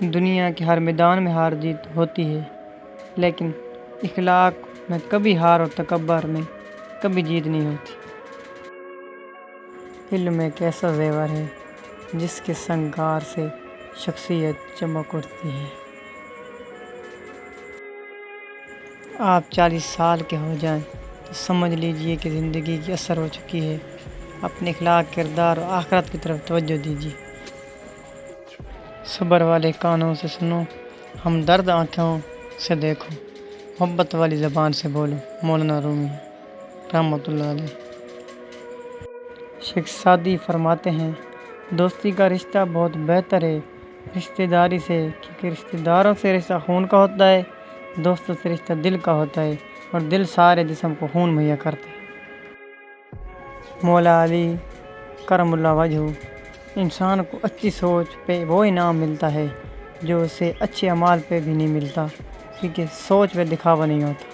دنیا کے ہر میدان میں ہار جیت ہوتی ہے، لیکن اخلاق میں کبھی ہار اور تکبر میں کبھی جیت نہیں ہوتی۔ علم ایک ایسا زیور ہے جس کے سنگار سے شخصیت چمک اٹھتی ہے۔ آپ 40 سال کے ہو جائیں تو سمجھ لیجئے کہ زندگی کی اثر ہو چکی ہے۔ اپنے اخلاق، کردار اور آخرت کی طرف توجہ دیجیے۔ صبر والے کانوں سے سنو، ہمدرد آنکھوں سے دیکھو، محبت والی زبان سے بولو۔ مولانا رومی رحمۃ اللہ علیہ۔ شیخ سعدی فرماتے ہیں، دوستی کا رشتہ بہت بہتر ہے رشتہ داری سے، کیونکہ رشتہ داروں سے رشتہ خون کا ہوتا ہے، دوستوں سے رشتہ دل کا ہوتا ہے، اور دل سارے جسم کو خون مہیا کرتا ہے۔ مولا علی کرم اللہ وجہہ، انسان کو اچھی سوچ پہ وہ انعام ملتا ہے جو اسے اچھے اعمال پہ بھی نہیں ملتا، کیونکہ سوچ پہ دکھاوا نہیں ہوتا۔